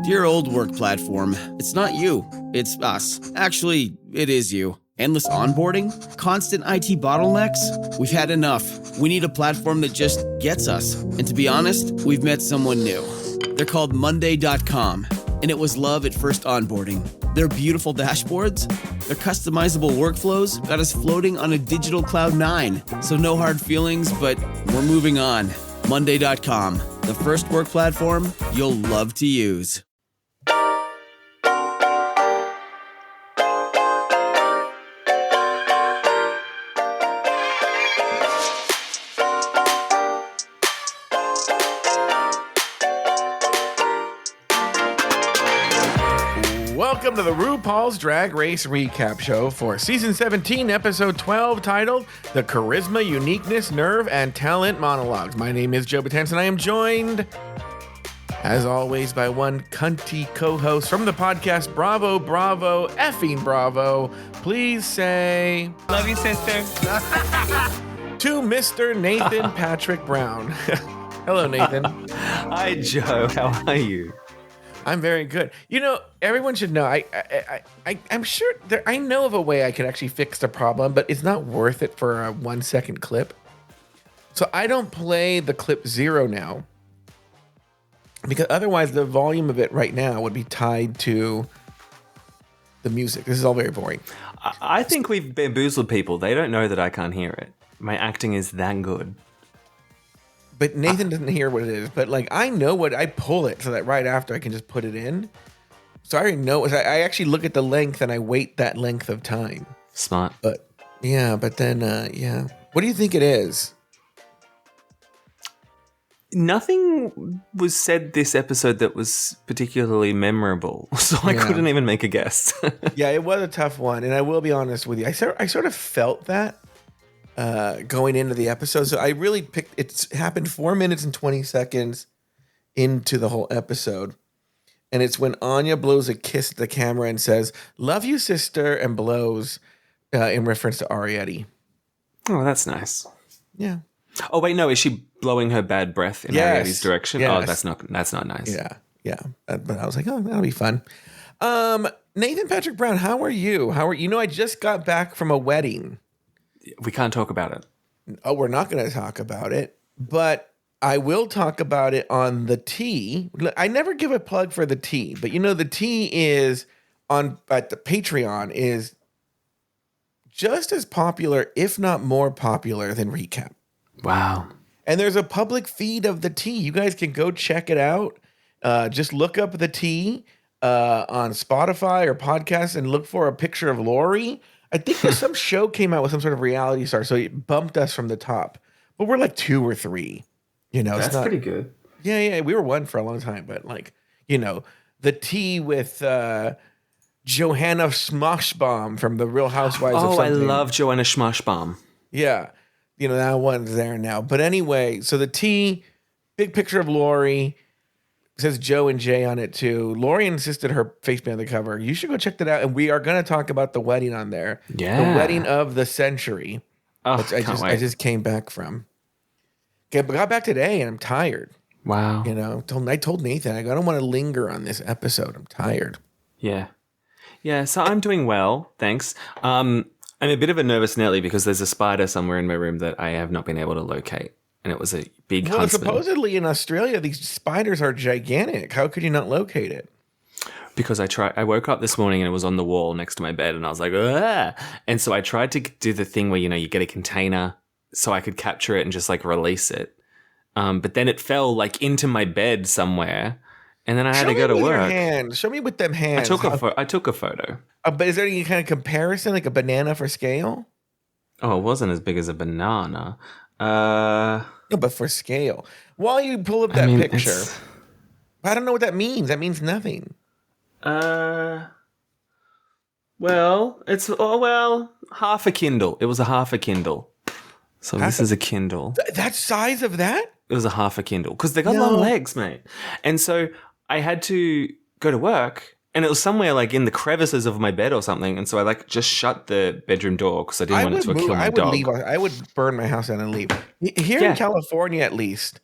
Dear old work platform, it's not you, it's us. Actually, it is you. Endless onboarding? Constant IT bottlenecks? We've had enough. We need a platform that just gets us. And to be honest, we've met someone new. They're called Monday.com, and it was love at first onboarding. Their beautiful dashboards, their customizable workflows got us floating on a digital cloud 9. So no hard feelings, but we're moving on. Monday.com, the first work platform you'll love to use. Welcome to the RuPaul's Drag Race Recap Show for Season 17, Episode 12, titled The Charisma, Uniqueness, Nerve, and Talent Monologues. My name is Joe Batanz, and I am joined, as always, by one cunty co-host from the podcast, Bravo, Bravo, effing Bravo. Please say... Love you, sister. to Mr. Nathan Patrick Brown. Hello, Nathan. Hi, Joe. How are you? I'm very good. You know, everyone should know. I'm sure I know of a way I could actually fix the problem, but it's not worth it for a 1 second clip. So I don't play the clip 0 now, because otherwise the volume of it right now would be tied to the music. This is all very boring. I think we've bamboozled people. They don't know that I can't hear it. My acting is that good. But Nathan doesn't hear what it is. But like, I know what I pull it so that right after I can just put it in. So I already know. I actually look at the length and I wait that length of time. Smart. But yeah, but then, yeah. What do you think it is? Nothing was said this episode that was particularly memorable. So I couldn't even make a guess. Yeah, it was a tough one. And I will be honest with you. I sort of felt that. Going into the episode. So I really picked, it's happened 4 minutes and 20 seconds into the whole episode. And it's when Anya blows a kiss at the camera and says, "Love you, sister," and blows in reference to Arietti. Oh, that's nice. Yeah. Oh, wait, no. Is she blowing her bad breath in Arietti's direction? Yes. Oh, that's not nice. Yeah. But I was like, oh, that'll be fun. Nathan Patrick Brown, how are you? You know, I just got back from a wedding. We can't talk about it. Oh, we're not going to talk about it, but I will talk about it on the tea. I never give a plug for the tea, but you know, the tea is at the Patreon is just as popular, if not more popular than Recap. Wow. And there's a public feed of the tea. You guys can go check it out. Just look up the tea on Spotify or podcasts and look for a picture of Lori. I think some show came out with some sort of reality star, so it bumped us from the top. But we're like 2 or 3. You know, that's pretty good. Yeah, we were 1 for a long time, but like, you know, the tea with Johanna Schmoshbaum from the Real Housewives of something. I love Johanna Schmoshbaum. Yeah, you know, that one's there now. But anyway, so the tea, big picture of Lori. It says Joe and Jay on it too. Lori insisted her face be on the cover. You should go check that out. And we are going to talk about the wedding on there. Yeah. The wedding of the century. Oh, which I just came back from. Okay, but got back today and I'm tired. Wow. You know, I told Nathan, I don't want to linger on this episode. I'm tired. Yeah. Yeah, so I'm doing well, thanks. I'm a bit of a nervous Nelly because there's a spider somewhere in my room that I have not been able to locate. And it was a big huntsman. Supposedly in Australia, these spiders are gigantic. How could you not locate it? Because I woke up this morning and it was on the wall next to my bed and I was like, ah! And so I tried to do the thing where, you know, you get a container so I could capture it and just like release it. But then it fell like into my bed somewhere and then I had to go to work. Show me with them hands. I took a photo. But is there any kind of comparison, like a banana for scale? Oh, it wasn't as big as a banana. No, but for scale. While you pull up that picture, I don't know what that means. That means nothing. Well, half a Kindle. It was a half a Kindle. So this is a Kindle. That size of that? It was a half a Kindle because they got long legs, mate. And so I had to go to work. And it was somewhere like in the crevices of my bed or something. And so I like just shut the bedroom door because I didn't want it to kill my dog. I would burn my house down and leave. Here in California, at least,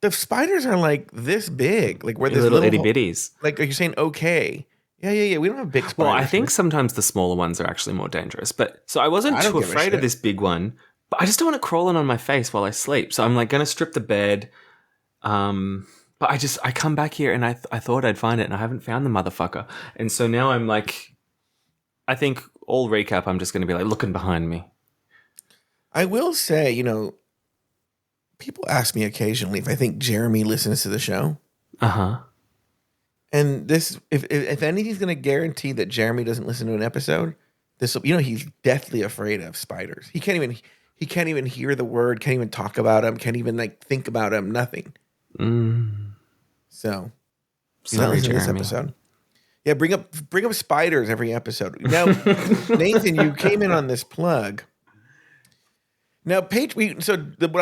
The spiders are like this big, like where there's little itty hole- bitties. Like you're saying, okay. Yeah. We don't have big spiders. Well, I think sometimes the smaller ones are actually more dangerous. But so I wasn't too afraid of this big one, but I just don't want it crawling on my face while I sleep. So I'm like going to strip the bed. But I come back here and I thought I'd find it and I haven't found the motherfucker. And so now I'm like, I think all recap, I'm just going to be like looking behind me. I will say, people ask me occasionally if I think Jeremy listens to the show. Uh-huh. And this, if anything's going to guarantee that Jeremy doesn't listen to an episode, he's deathly afraid of spiders. He can't even hear the word, can't even talk about them, can't even like think about them, nothing. So, sorry, Jeremy. This episode. Yeah, bring up spiders every episode. Now, Nathan, you came in on this plug. Now, what I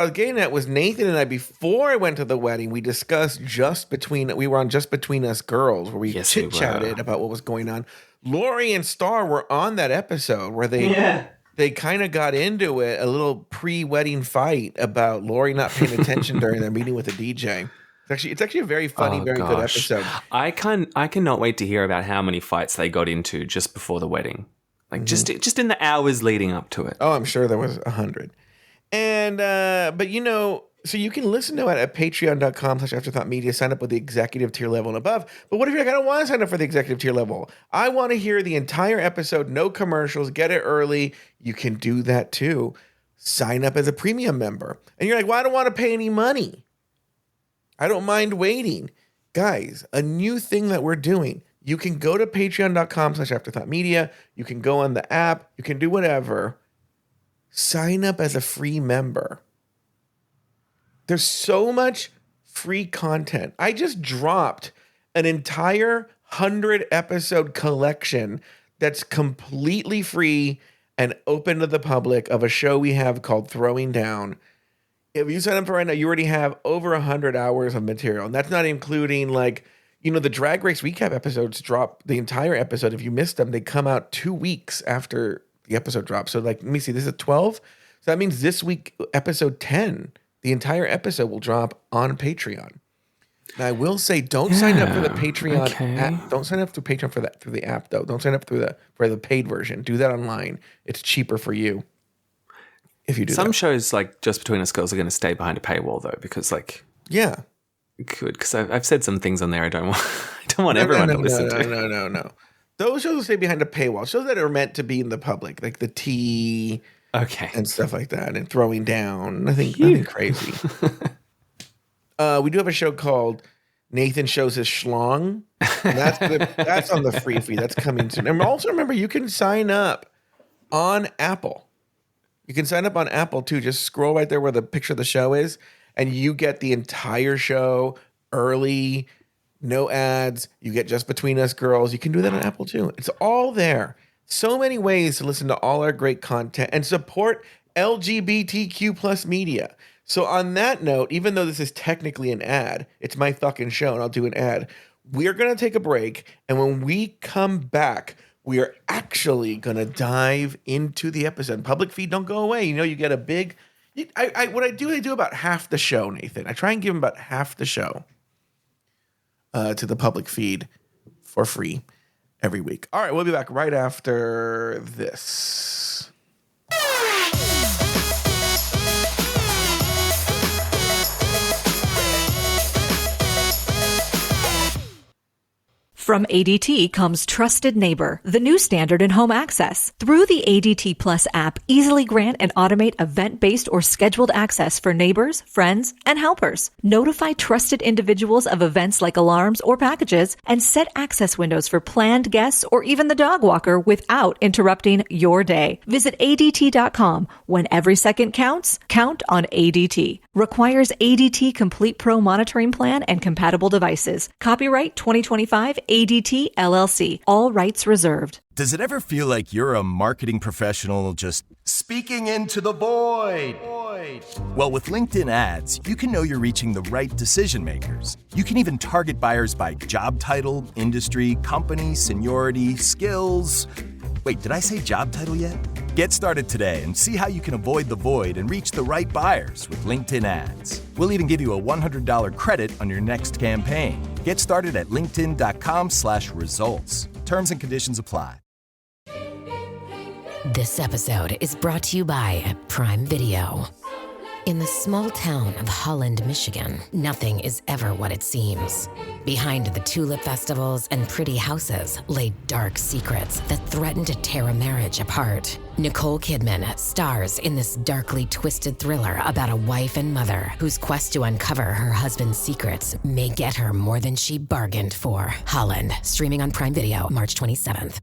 was getting at was Nathan and I, before I went to the wedding, we discussed we were on Just Between Us Girls, where we chit-chatted about what was going on. Lori and Star were on that episode where they kind of got into it, a little pre-wedding fight about Lori not paying attention during their meeting with the DJ. It's actually a very funny, good episode. I cannot wait to hear about how many fights they got into just before the wedding. Like just in the hours leading up to it. Oh, I'm sure there was 100. And, so you can listen to it at patreon.com/afterthoughtmedia, sign up with the executive tier level and above. But what if you're like, I don't want to sign up for the executive tier level? I want to hear the entire episode, no commercials, get it early. You can do that too. Sign up as a premium member. And you're like, well, I don't want to pay any money. I don't mind waiting. Guys, a new thing that we're doing. You can go to patreon.com/afterthoughtmedia. You can go on the app. You can do whatever. Sign up as a free member. There's so much free content. I just dropped an entire 100-episode collection that's completely free and open to the public of a show we have called Throwing Down. If you sign up for right now, you already have over 100 hours of material. And that's not including the Drag Race recap episodes drop the entire episode. If you missed them, they come out 2 weeks after the episode drops. So let me see, this is 12. So that means this week, episode 10, the entire episode will drop on Patreon. Now I will say, don't sign up for the Patreon app. Don't sign up through Patreon through the app though. Don't sign up for the paid version. Do that online. It's cheaper for you if you do Some that. shows like Just Between Us Girls are going to stay behind a paywall though, because good, because I've said some things on there I don't want everyone to listen to. No. Those shows will stay behind a paywall. Shows that are meant to be in the public, like the tea, and stuff like that, and Throwing Down. Nothing crazy. We do have a show called Nathan Shows His Schlong. That's on the free feed. That's coming soon. And also remember, you can sign up on Apple. You can sign up on Apple too. Just scroll right there where the picture of the show is, and you get the entire show early. No ads. You get Just Between Us Girls. You can do that on Apple too. It's all there. So many ways to listen to all our great content and support LGBTQ plus media. So on that note, even though this is technically an ad, it's my fucking show and I'll do an ad. We're going to take a break. And when we come back, we are actually going to dive into the episode. Public feed, don't go away. You get a big... What I do about half the show, Nathan. I try and give them about half the show. To the public feed for free every week. All right, we'll be back right after this. From ADT comes Trusted Neighbor, the new standard in home access. Through the ADT Plus app, easily grant and automate event-based or scheduled access for neighbors, friends, and helpers. Notify trusted individuals of events like alarms or packages, and set access windows for planned guests or even the dog walker without interrupting your day. Visit ADT.com. When every second counts, count on ADT. Requires ADT Complete Pro monitoring plan and compatible devices. Copyright 2025 ADT LLC. All rights reserved. Does it ever feel like you're a marketing professional just speaking into the void? Well, with LinkedIn ads, you can know you're reaching the right decision makers. You can even target buyers by job title, industry, company, seniority, skills. Wait, did I say job title yet? Get started today and see how you can avoid the void and reach the right buyers with LinkedIn ads. We'll even give you a $100 credit on your next campaign. Get started at linkedin.com/results. Terms and conditions apply. This episode is brought to you by Prime Video. In the small town of Holland, Michigan, nothing is ever what it seems. Behind the tulip festivals and pretty houses lay dark secrets that threaten to tear a marriage apart. Nicole Kidman stars in this darkly twisted thriller about a wife and mother whose quest to uncover her husband's secrets may get her more than she bargained for. Holland, streaming on Prime Video March 27th.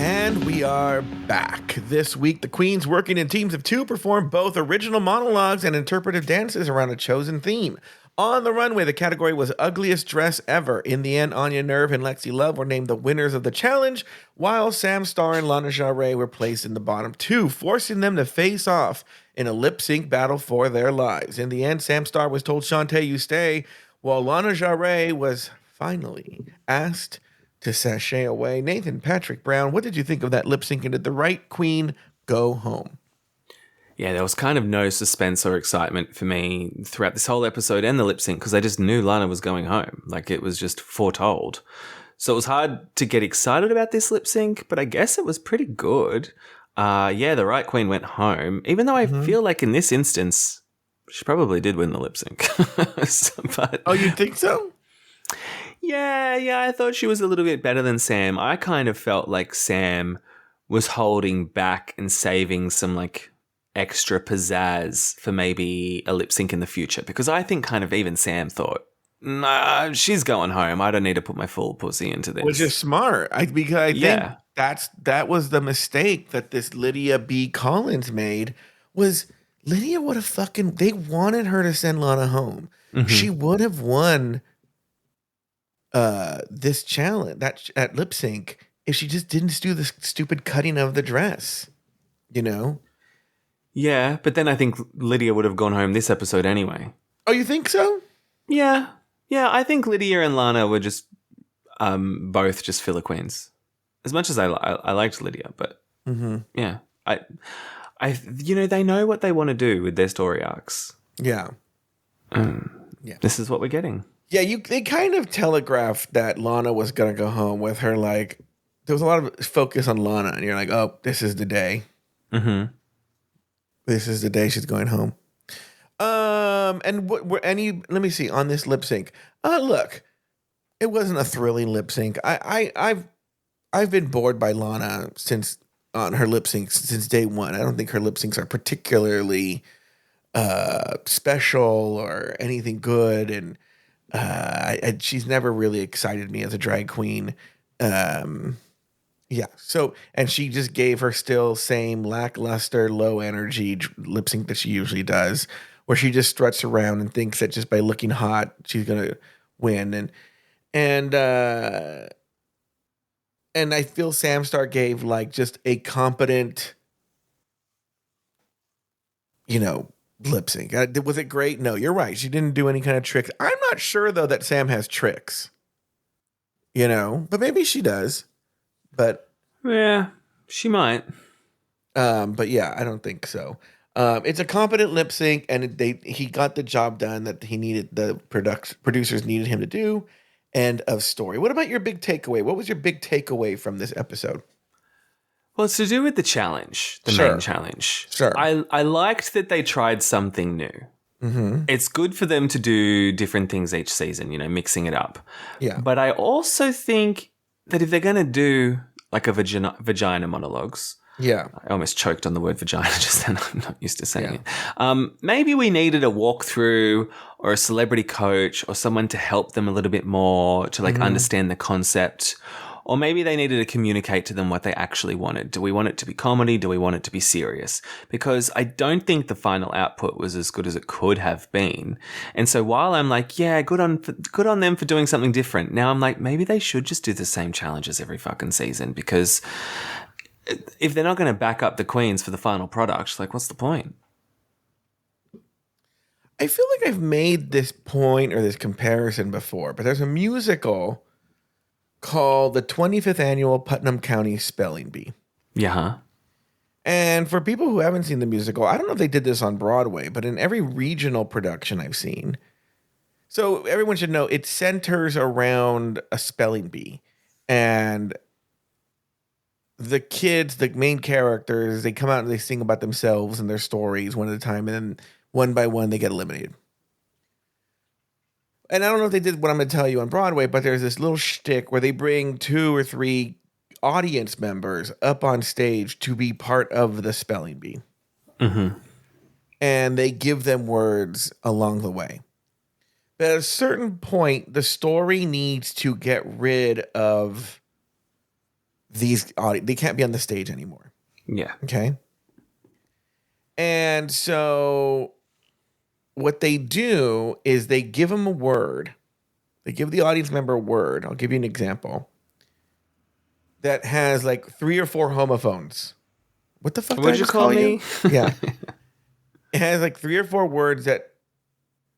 And we are back. This week, the queens working in teams of 2 perform both original monologues and interpretive dances around a chosen theme. On the runway, the category was Ugliest Dress Ever. In the end, Anya Nerve and Lexi Love were named the winners of the challenge, while Sam Starr and Lana Jarre were placed in the bottom 2, forcing them to face off in a lip-sync battle for their lives. In the end, Sam Starr was told, "Shantae, you stay," while Lana Jarre was finally asked to sashay away. Nathan Patrick Brown, what did you think of that lip sync, and did the right queen go home? Yeah, there was kind of no suspense or excitement for me throughout this whole episode and the lip sync because I just knew Lana was going home. Like, it was just foretold. So it was hard to get excited about this lip sync, but I guess it was pretty good. Yeah, the right queen went home, even though I feel like in this instance, she probably did win the lip sync. Oh, you think so? Yeah, I thought she was a little bit better than Sam. I kind of felt like Sam was holding back and saving some like extra pizzazz for maybe a lip sync in the future, because I think kind of even Sam thought, nah, she's going home. I don't need to put my full pussy into this. Which is smart. Because I think that was the mistake that this Lydia B. Collins made, was Lydia would have they wanted her to send Lana home. Mm-hmm. She would have won this challenge, that lip sync, if she just didn't do the stupid cutting of the dress, you know? Yeah, but then I think Lydia would have gone home this episode anyway. Oh, you think so? Yeah, I think Lydia and Lana were just both just filler queens. As much as I liked Lydia, but yeah, I they know what they want to do with their story arcs. Yeah. This is what we're getting. Yeah, they kind of telegraphed that Lana was going to go home with her, like, there was a lot of focus on Lana, and you're like, oh, this is the day. Mm-hmm. This is the day she's going home. And let me see, on this lip sync. Look, it wasn't a thrilling lip sync. I've been bored by Lana on her lip syncs since day one. I don't think her lip syncs are particularly special or anything good, and she's never really excited me as a drag queen. Yeah. So, and she just gave her still same lackluster, low energy lip sync that she usually does, where she just struts around and thinks that just by looking hot, she's going to win. And I feel Sam Starr gave like just a competent, lip sync. Was it great? No, you're right. She didn't do any kind of tricks. I'm not sure though that Sam has tricks, but maybe she does. But yeah, she might. But yeah, I don't think so. It's a competent lip sync, and he got the job done that he needed. The producers needed him to do. End of story. What about your big takeaway? What was your big takeaway from this episode? Well, it's to do with the challenge, the main challenge. Sure. I liked that they tried something new. Mm-hmm. It's good for them to do different things each season, mixing it up. Yeah. But I also think that if they're going to do like a vagina monologues, yeah, I almost choked on the word vagina just then. I'm not used to saying it. Maybe we needed a walkthrough or a celebrity coach or someone to help them a little bit more to understand the concept. Or maybe they needed to communicate to them what they actually wanted. Do we want it to be comedy? Do we want it to be serious? Because I don't think the final output was as good as it could have been. And so while I'm like, yeah, good on them for doing something different, now I'm like, maybe they should just do the same challenges every fucking season, because if they're not going to back up the queens for the final product, like, what's the point? I feel like I've made this point or this comparison before, but there's a musical called the 25th Annual Putnam County Spelling Bee. Yeah. Huh? And for people who haven't seen the musical, I don't know if they did this on Broadway, but in every regional production I've seen, so everyone should know it centers around a spelling bee. And the kids, the main characters, they come out and they sing about themselves and their stories one at a time. And then one by one, they get eliminated. And I don't know if they did what I'm going to tell you on Broadway, but there's this little shtick where they bring 2 or 3 audience members up on stage to be part of the spelling bee. Mm-hmm. And they give them words along the way. But at a certain point, the story needs to get rid of these audience. They can't be on the stage anymore. Yeah. Okay. And so what they do is they give them a word. They give the audience member a word. I'll give you an example. That has like 3 or 4 homophones. What the fuck What'd did I you just call me? you? Yeah. It has like 3 or 4 words that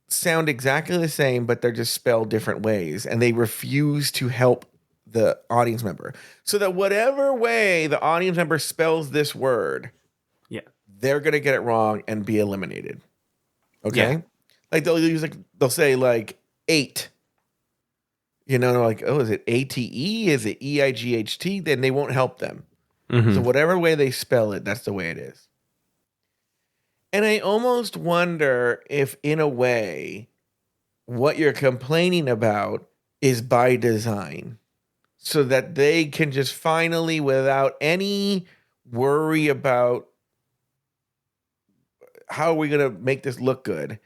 sound exactly the same, but they're just spelled different ways. And they refuse to help the audience member. So that whatever way the audience member spells this word, Yeah. they're going to get it wrong and be eliminated. Okay? Yeah. Like they'll say like 8. You know, like, oh, is it ATE? Is it EIGHT? Then they won't help them. Mm-hmm. So whatever way they spell it, that's the way it is. And I almost wonder if, in a way, what you're complaining about is by design. So that they can just finally, without any worry about how are we going to make this look good,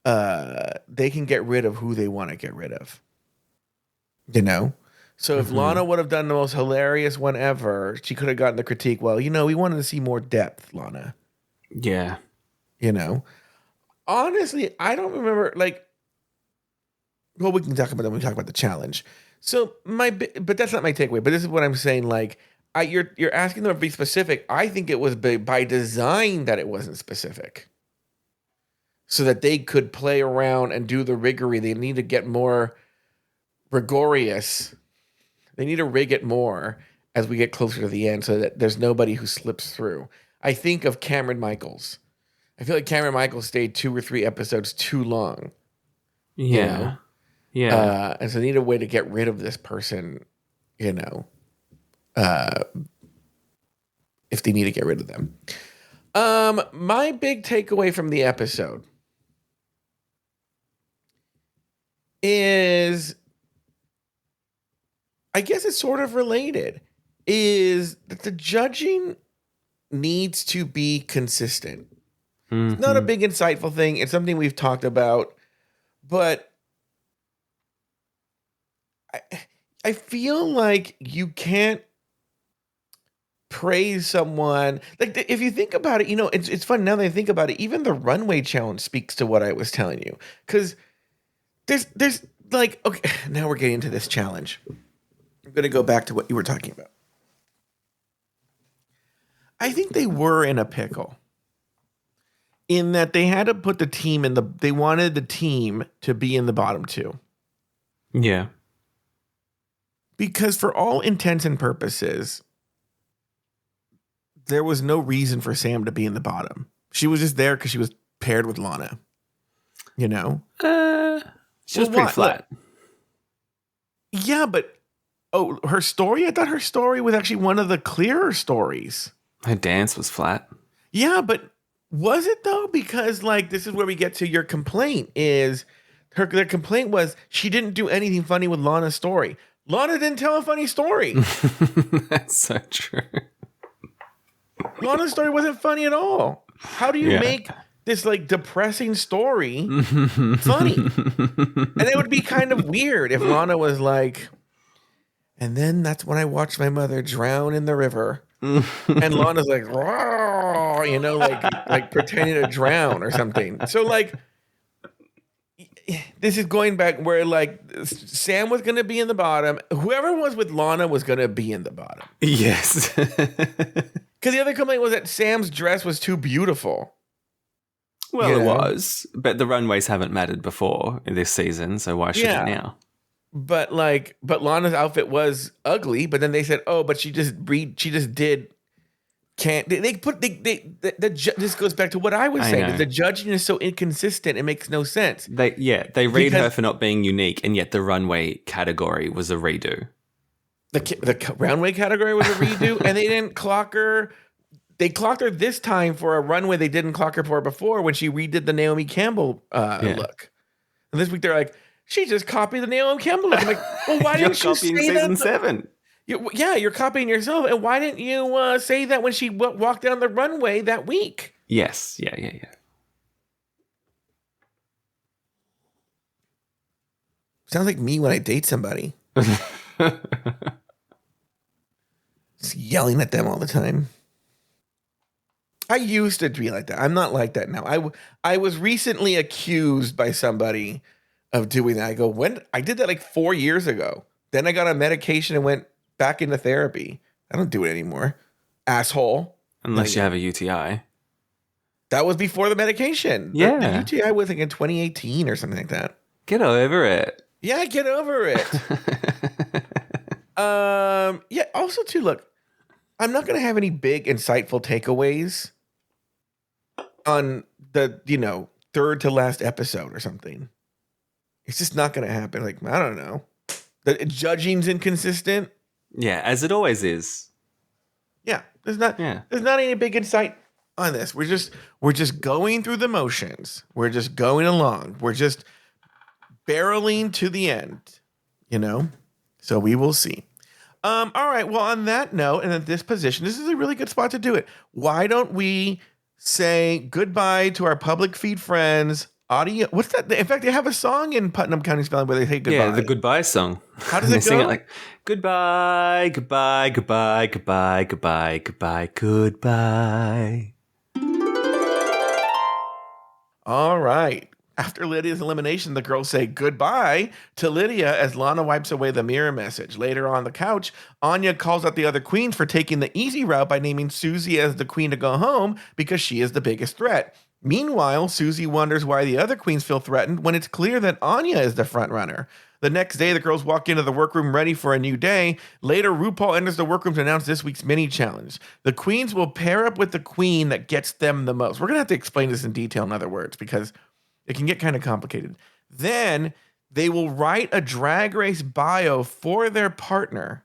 they can get rid of who they want to get rid of. You know? So if Lana would have done the most hilarious one ever, she could have gotten the critique, well, you know, we wanted to see more depth, Lana. Yeah. You know? Honestly, I don't remember, like, well, we can talk about that when we talk about the challenge. So but that's not my takeaway, but this is what I'm saying, like, you're asking them to be specific. I think it was by design that it wasn't specific. So that they could play around and do the riggery. They need to get more rigorous. They need to rig it more as we get closer to the end so that there's nobody who slips through. I think of Cameron Michaels. I feel like Cameron Michaels stayed 2 or 3 episodes too long. Yeah. You know? Yeah. And so they need a way to get rid of this person, you know, if they need to get rid of them. My big takeaway from the episode is, I guess it's sort of related, is that the judging needs to be consistent. Mm-hmm. It's not a big insightful thing. It's something we've talked about, but I feel like you can't praise someone. Like, if you think about it, you know, it's fun now that I think about it. Even the runway challenge speaks to what I was telling you, because there's like, okay, now we're getting into this challenge. I'm going to go back to what you were talking about. I think they were in a pickle in that they had to put the team they wanted the team to be in the bottom 2. Yeah. Because for all intents and purposes, there was no reason for Sam to be in the bottom. She was just there because she was paired with Lana. You know? She was pretty flat. Look, yeah, but her story? I thought her story was actually one of the clearer stories. Her dance was flat. Yeah, but was it though? Because like this is where we get to your complaint is their complaint was she didn't do anything funny with Lana's story. Lana didn't tell a funny story. That's so true. Lana's story wasn't funny at all. How do you make this like depressing story funny? And it would be kind of weird if Lana was like, and then that's when I watched my mother drown in the river. And Lana's like, you know, like pretending to drown or something. So like, this is going back where like Sam was going to be in the bottom. Whoever was with Lana was going to be in the bottom. Yes. Because the other complaint was that Sam's dress was too beautiful. Well, You it know? was, but the runways haven't mattered before in this season, so why should it now? But Lana's outfit was ugly. But then they said, "Oh, but she just did." Can't this goes back to what I was I saying. know. The judging is so inconsistent; it makes no sense. They read her for not being unique, and yet the runway category was a redo. The runway category was a redo, and they didn't clock her. They clocked her this time for a runway they didn't clock her for before when she redid the Naomi Campbell look. And this week they're like, she just copied the Naomi Campbell look. I'm like, well, why didn't you say season that? 7? You're copying yourself. And why didn't you say that when she walked down the runway that week? Yes. Yeah. Sounds like me when I date somebody. Just yelling at them all the time. I used to be like that. I'm not like that now. I was recently accused by somebody of doing that. I go, when I did that like 4 years ago. Then I got on medication and went back into therapy. I don't do it anymore. Asshole. Unless you have a UTI. That was before the medication. Yeah. The UTI was like in 2018 or something like that. Get over it. Yeah, get over it. Yeah, also too, look, I'm not going to have any big insightful takeaways on the, third to last episode or something. It's just not going to happen. Like, I don't know. The judging's inconsistent. Yeah, as it always is. Yeah, there's not any big insight on this. We're just going through the motions. We're just going along. We're just barreling to the end, So we will see. All right. Well, on that note, and at this position, this is a really good spot to do it. Why don't we say goodbye to our public feed friends? Audio. What's that? In fact, they have a song in Putnam County Spelling where they say goodbye. Yeah, the goodbye song. How does it Sing go? it like goodbye, goodbye, goodbye, goodbye, goodbye, goodbye, goodbye. All right. After Lydia's elimination, the girls say goodbye to Lydia as Lana wipes away the mirror message. Later on the couch, Anya calls out the other queens for taking the easy route by naming Susie as the queen to go home because she is the biggest threat. Meanwhile, Susie wonders why the other queens feel threatened when it's clear that Anya is the front runner. The next day, the girls walk into the workroom ready for a new day. Later, RuPaul enters the workroom to announce this week's mini challenge. The queens will pair up with the queen that gets them the most. We're going to have to explain this in detail, in other words, because it can get kind of complicated. Then they will write a Drag Race bio for their partner.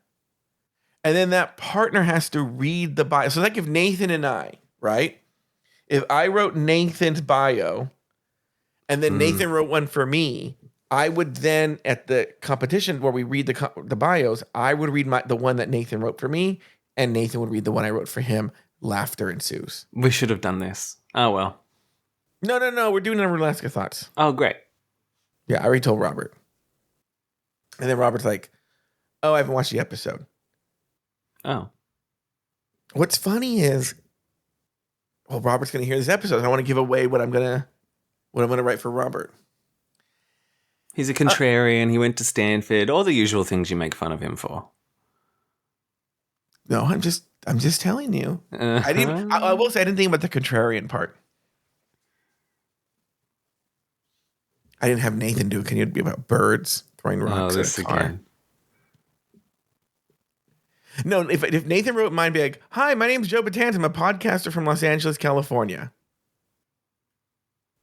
And then that partner has to read the bio. So like if Nathan and I, right? If I wrote Nathan's bio and then Nathan wrote one for me, I would then at the competition where we read the bios, I would read the one that Nathan wrote for me and Nathan would read the one I wrote for him. Laughter ensues. We should have done this. Oh, well. No. We're doing our Alaska thoughts. Oh, great. Yeah, I already told Robert. And then Robert's like, oh, I haven't watched the episode. Oh. What's funny is, well, Robert's going to hear this episode. And I want to give away what I'm going to write for Robert. He's a contrarian. He went to Stanford. All the usual things you make fun of him for. No, I'm just telling you. Uh-huh. I will say I didn't think about the contrarian part. I didn't have Nathan do it. Can it be about birds throwing rocks at a car? Again. No, if Nathan wrote mine, be like, hi, my name's Joe Batanz. I'm a podcaster from Los Angeles, California.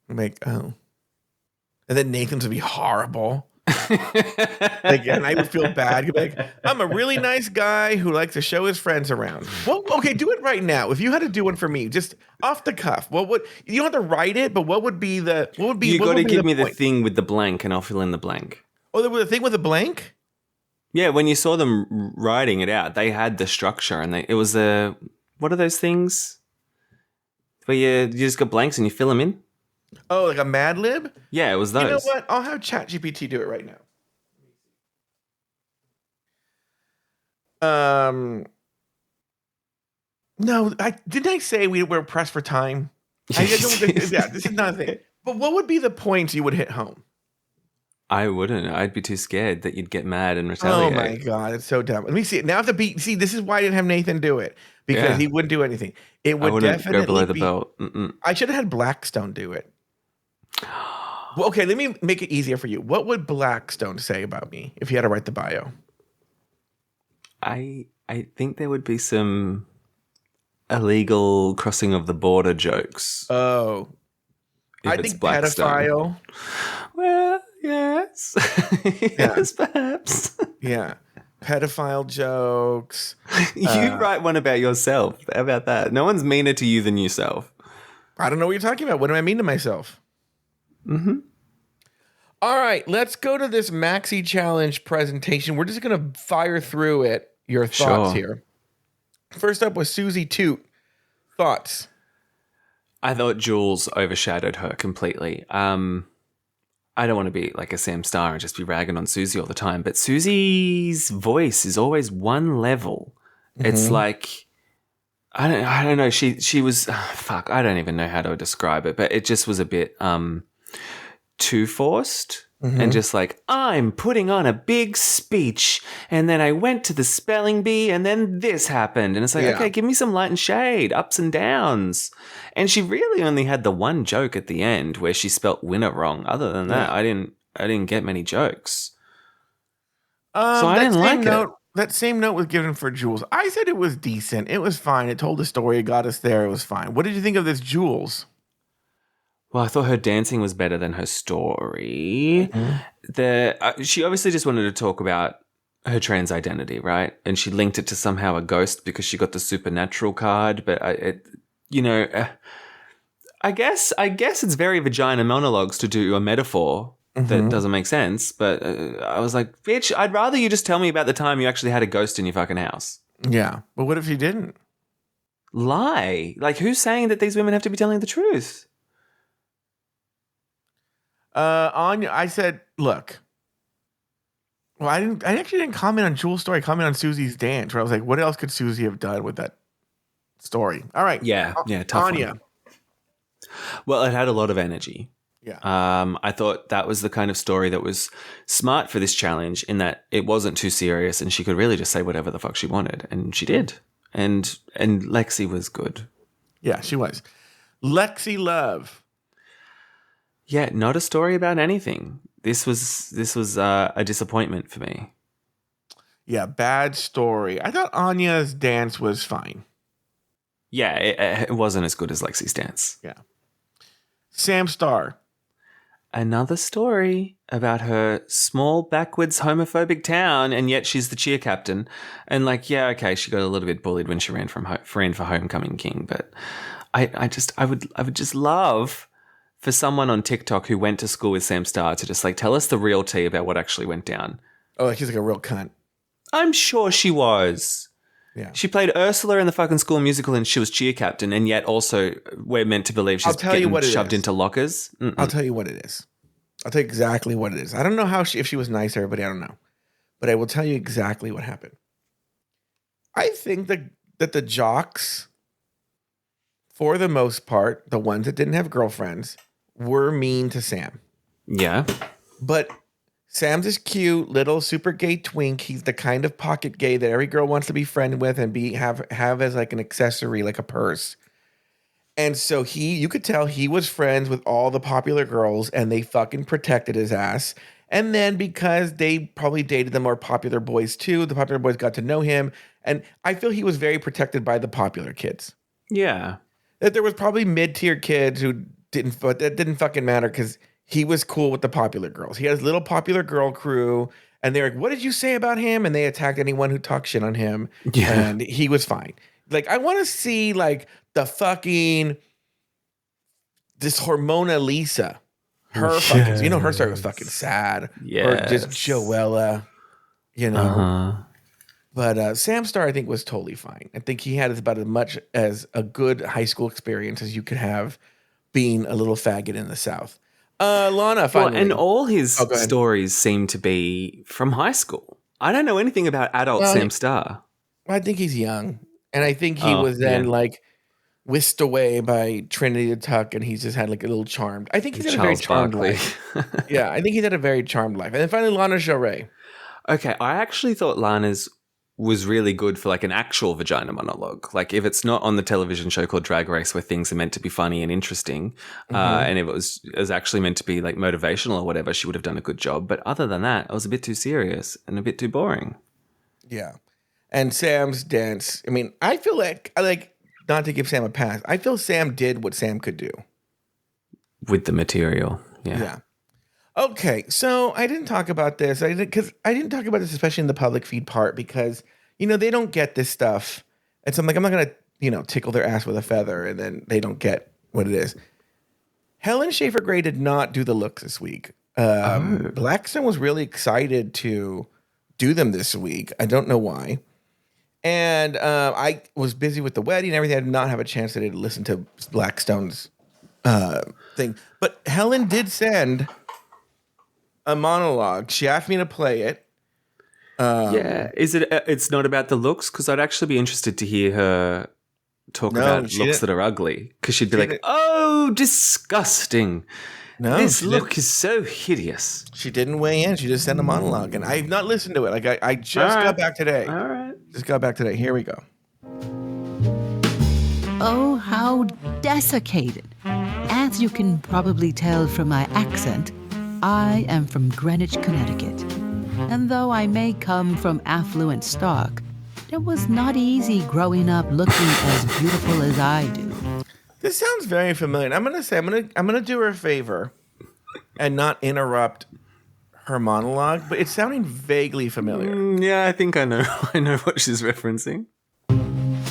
I'm like, oh. And then Nathan's would be horrible. And I would feel bad. You'd be like, I'm a really nice guy who likes to show his friends around. Well, okay, do it right now. If you had to do one for me, just off the cuff, you don't have to write it, but what would be You got to give me the point? thing with the blank and I'll fill in the blank. Oh, there was a thing with a blank? Yeah, when you saw them writing it out, they had the structure and it was what are those things? Where you just got blanks and you fill them in? Oh, like a Mad Lib? Yeah, it was those. You know what? I'll have ChatGPT do it right now. No, didn't I say we're pressed for time? This is not a thing. But what would be the points you would hit home? I wouldn't. I'd be too scared that you'd get mad and retaliate. Oh my God, it's so dumb. Let me see it. Now this is why I didn't have Nathan do it. Because he wouldn't do anything. It would I wouldn't definitely go below the belt. Mm-mm. I should have had Blackstone do it. Well, okay, let me make it easier for you. What would Blackstone say about me if he had to write the bio? I think there would be some illegal crossing of the border jokes. Oh, if I it's think Blackstone. pedophile. Well, yes. Yes, perhaps. Yeah. Pedophile jokes. You write one about yourself. How about that? No one's meaner to you than yourself. I don't know what you're talking about. What do I mean to myself? Mm-hmm. All right, let's go to this Maxi Challenge presentation. We're just going to fire through it. Your thoughts here. First up was Susie Toot. Thoughts? I thought Jules overshadowed her completely. I don't want to be like a Sam Star and just be ragging on Susie all the time, but Susie's voice is always one level. Mm-hmm. It's like, I don't know. She was, fuck, I don't even know how to describe it, but it just was a bit too forced. Mm-hmm. And just like, I'm putting on a big speech, and then I went to the spelling bee, and then this happened. And it's like, okay, give me some light and shade, ups and downs. And she really only had the one joke at the end where she spelt winner wrong. Other than that, I didn't get many jokes. So I didn't like it. That same note was given for Jules. I said it was decent. It was fine. It told the story. It got us there. It was fine. What did you think of this Jules? Well, I thought her dancing was better than her story. Mm-hmm. She obviously just wanted to talk about her trans identity, right? And she linked it to somehow a ghost because she got the supernatural card. But I guess it's very vagina monologues to do a metaphor that doesn't make sense. But I was like, bitch, I'd rather you just tell me about the time you actually had a ghost in your fucking house. Yeah. But what if you didn't? Lie. Like, who's saying that these women have to be telling the truth? Anya, I said, look. Well, I actually didn't comment on Jules' story. I commented on Susie's dance, where I was like, what else could Susie have done with that story? All right. Yeah, tough Anya. one. Well, it had a lot of energy. Yeah. I thought that was the kind of story that was smart for this challenge in that it wasn't too serious and she could really just say whatever the fuck she wanted. And she did. And Lexi was good. Yeah, she was. Lexi Love. Yeah, not a story about anything. This was a disappointment for me. Yeah, bad story. I thought Anya's dance was fine. Yeah, it wasn't as good as Lexi's dance. Yeah. Sam Star. Another story about her small, backwards, homophobic town, and yet she's the cheer captain. And like, yeah, okay, she got a little bit bullied when she ran for Homecoming King, but I would just love for someone on TikTok who went to school with Sam Star to just like tell us the real tea about what actually went down. Oh, like she's like a real cunt. I'm sure she was. Yeah. She played Ursula in the fucking School Musical and she was cheer captain, and yet also we're meant to believe she's getting shoved into lockers. Mm-mm. I'll tell you what it is. I'll tell you exactly what it is. I don't know if she was nice to everybody. I don't know. But I will tell you exactly what happened. I think that the jocks, for the most part, the ones that didn't have girlfriends, were mean to Sam. Yeah. But Sam's this cute little super gay twink. He's the kind of pocket gay that every girl wants to be friend with and have as like an accessory, like a purse. And so you could tell he was friends with all the popular girls and they fucking protected his ass. And then because they probably dated the more popular boys too, the popular boys got to know him. And I feel he was very protected by the popular kids. Yeah. That there was probably mid-tier kids who that didn't fucking matter because he was cool with the popular girls. He had his little popular girl crew, and they're like, what did you say about him? And they attacked anyone who talked shit on him. Yeah. And he was fine. Like, I want to see, like, this Hormona Lisa. Her fucking, her story was fucking sad. Yeah. Or just Joella, Uh-huh. But Sam Star, I think, was totally fine. I think he had about as much as a good high school experience as you could have being a little faggot in the South. Lana, finally. Well, and all his stories seem to be from high school. I don't know anything about adult Sam Star. I think he's young. And I think he was then whisked away by Trinity the Tuck, and he's just had like a little charmed. I think he's had a very charmed life. Yeah, I think he's had a very charmed life. And then finally, Lana Del Rey. Okay, I actually thought Lana's was really good for like an actual vagina monologue. Like if it's not on the television show called Drag Race where things are meant to be funny and interesting, and if it was actually meant to be like motivational or whatever, she would have done a good job. But other than that, it was a bit too serious and a bit too boring. Yeah. And Sam's dance, I mean, I feel like, not to give Sam a pass, I feel Sam did what Sam could do. With the material. Yeah. Okay, so I didn't talk about this. I didn't talk about this, especially in the public feed part, because they don't get this stuff, and so I'm not gonna tickle their ass with a feather, and then they don't get what it is. Helen Schaefer Gray did not do the looks this week. Blackstone was really excited to do them this week. I don't know why, and I was busy with the wedding and everything. I did not have a chance to listen to Blackstone's thing, but Helen did send a monologue. She asked me to play it. Is it? It's not about the looks, because I'd actually be interested to hear her talk about looks that are ugly. Because she'd be like, "Oh, disgusting! No, this look is so hideous." She didn't weigh in. She just sent a monologue, and I've not listened to it. Like I just got back today. All right, just got back today. Here we go. Oh, how desiccated! As you can probably tell from my accent, I am from Greenwich, Connecticut. And though I may come from affluent stock, it was not easy growing up looking as beautiful as I do. This sounds very familiar. I'm gonna do her a favor and not interrupt her monologue, but it's sounding vaguely familiar. Yeah, I think I know. I know what she's referencing.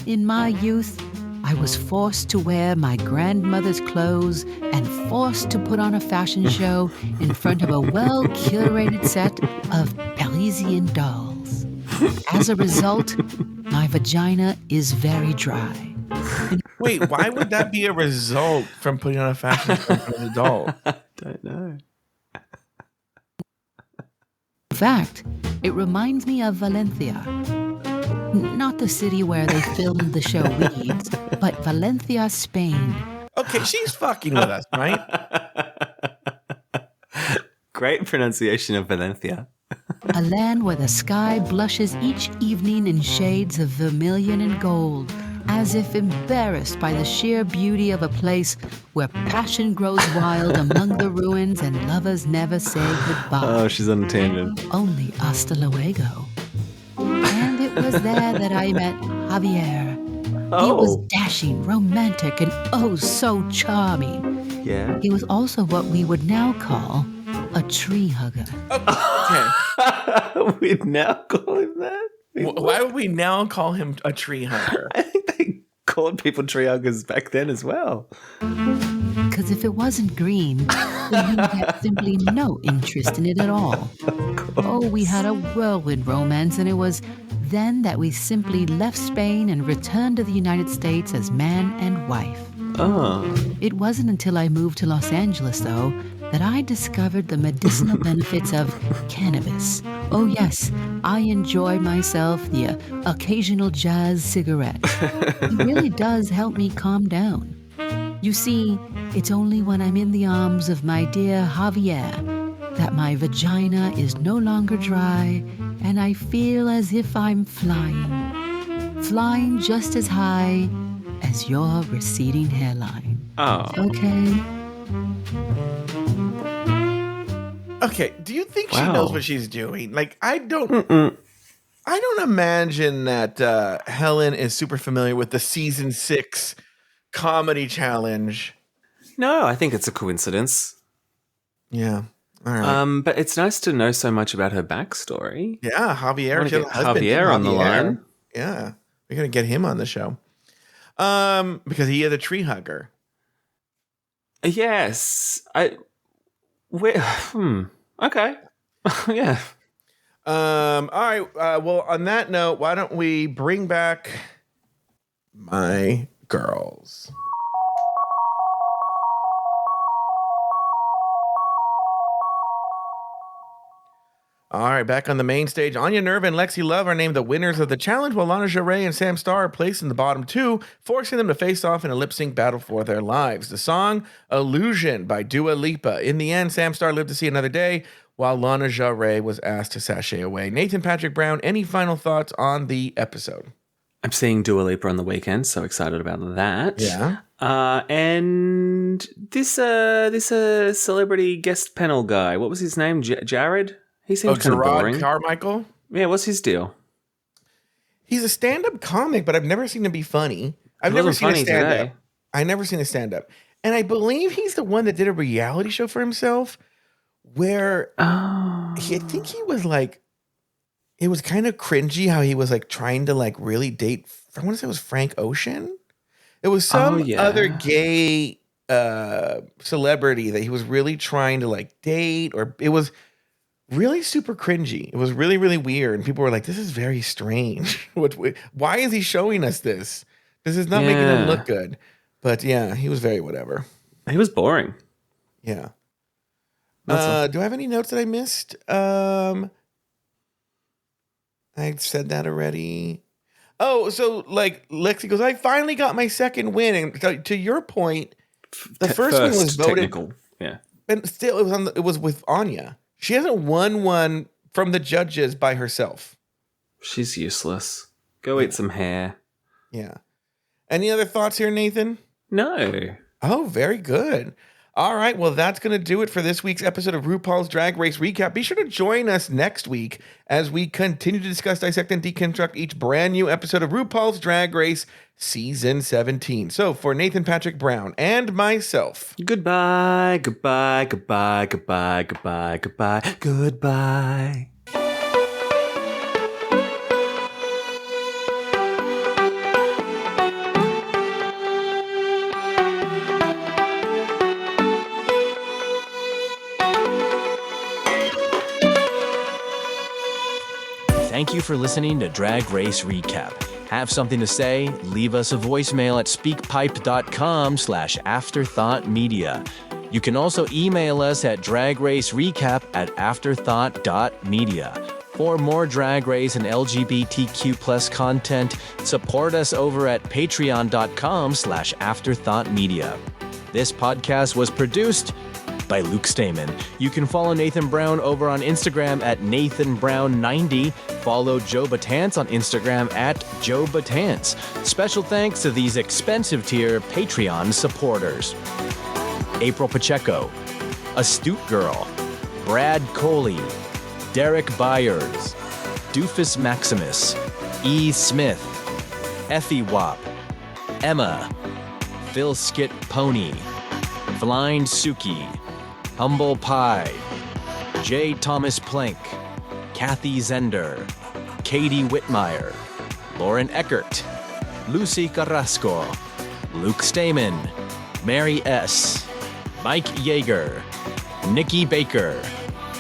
In my youth, I was forced to wear my grandmother's clothes and forced to put on a fashion show in front of a well-curated set of Parisian dolls. As a result, my vagina is very dry. Wait, why would that be a result from putting on a fashion show in front of the doll? Don't know. In fact, it reminds me of Valencia. Not the city where they filmed the show Weeds, but Valencia, Spain. Okay, she's fucking with us, right? Great pronunciation of Valencia. A land where the sky blushes each evening in shades of vermilion and gold, as if embarrassed by the sheer beauty of a place where passion grows wild among the ruins and lovers never say goodbye. Oh, she's on a tangent. Only hasta luego. And it was there that I met Javier. He was dashing, romantic, and oh so charming. Yeah. He was also what we would now call a tree hugger. Okay. We'd now call him that? Why would we now call him a tree hugger? I think they called people tree huggers back then as well. Because if it wasn't green, then we had simply no interest in it at all. Oh, we had a whirlwind romance, and it was then that we simply left Spain and returned to the United States as man and wife. Oh. It wasn't until I moved to Los Angeles, though, that I discovered the medicinal benefits of cannabis. Oh yes, I enjoy myself the occasional jazz cigarette. It really does help me calm down. You see, it's only when I'm in the arms of my dear Javier that my vagina is no longer dry and I feel as if I'm flying. Flying just as high as your receding hairline. Oh. Okay? Okay, do you think she knows what she's doing? Like, I don't imagine that Helen is super familiar with the season 6 comedy challenge. No, I think it's a coincidence. Yeah. All right. But it's nice to know so much about her backstory. Yeah, Javier. Get Javier on the line. Yeah, we're gonna get him on the show. Because he is a tree hugger. Yes. Okay. Yeah. All right. Well, on that note, why don't we bring back my girls? All right, back on the main stage, Anya Nerve and Lexi Love are named the winners of the challenge, while Lana Jarre and Sam Starr are placed in the bottom 2, forcing them to face off in a lip-sync battle for their lives. The song, Illusion by Dua Lipa. In the end, Sam Starr lived to see another day, while Lana Jarre was asked to sashay away. Nathan Patrick Brown, any final thoughts on the episode? I'm seeing Dua Lipa on the weekend, so excited about that. Yeah. And this celebrity guest panel guy, what was his name? Jared? He seems kind of boring. Gerard Carmichael? Yeah, what's his deal? He's a stand-up comic, but I've never seen him be funny. I've never seen a stand-up. I've never seen a stand-up. And I believe he's the one that did a reality show for himself where I think he was like, it was kind of cringy how he was like trying to like really date, I want to say it was Frank Ocean. It was some other gay celebrity that he was really trying to like date, or it was really super cringy. It was really, really weird. And people were like, this is very strange. Why is he showing us this? This is not making him look good. But yeah, he was very whatever. He was boring. Yeah. Do I have any notes that I missed? I said that already. Oh, so like Lexi goes, I finally got my second win. And to your point, the first one was voted. Technical. Yeah. And still, it was with Anya. She hasn't won one from the judges by herself. She's useless. Go eat some hair. Yeah. Any other thoughts here, Nathan? No. Oh, very good. All right. Well, that's going to do it for this week's episode of RuPaul's Drag Race Recap. Be sure to join us next week as we continue to discuss, dissect, and deconstruct each brand new episode of RuPaul's Drag Race Season 17. So for Nathan Patrick Brown and myself. Goodbye, goodbye, goodbye, goodbye, goodbye, goodbye, goodbye. Thank you for listening to Drag Race Recap. Have something to say? Leave us a voicemail at speakpipe.com/afterthoughtmedia. You can also email us at dragracerecap@afterthought.media. For more Drag Race and LGBTQ+ content, support us over at patreon.com/afterthoughtmedia. This podcast was produced by Luke Stamen. You can follow Nathan Brown over on Instagram at NathanBrown90. Follow Joe Batance on Instagram at Joe Batance. Special thanks to these expensive tier Patreon supporters: April Pacheco, Astute Girl, Brad Coley, Derek Byers, Doofus Maximus, E. Smith, Effie Wop, Emma, Phil Skit Pony, Blind Suki, Humble Pie, J. Thomas Plank, Kathy Zender, Katie Whitmire, Lauren Eckert, Lucy Carrasco, Luke Stamen, Mary S., Mike Yeager, Nikki Baker,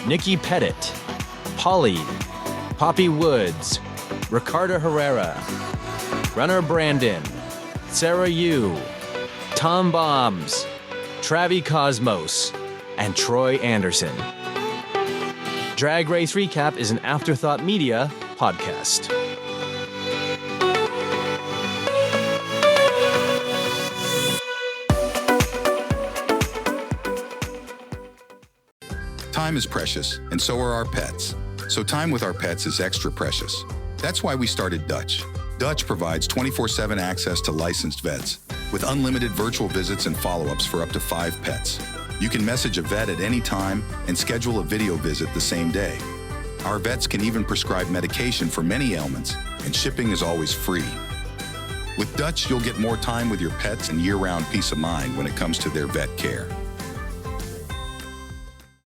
Nikki Pettit, Polly, Poppy Woods, Ricardo Herrera, Runner Brandon, Sarah Yu, Tom Bombs, Travi Cosmos, and Troy Anderson. Drag Race Recap is an Afterthought Media podcast. Time is precious, and so are our pets. So time with our pets is extra precious. That's why we started Dutch. Dutch provides 24/7 access to licensed vets with unlimited virtual visits and follow-ups for up to 5 pets. You can message a vet at any time and schedule a video visit the same day. Our vets can even prescribe medication for many ailments, and shipping is always free. With Dutch, you'll get more time with your pets and year-round peace of mind when it comes to their vet care.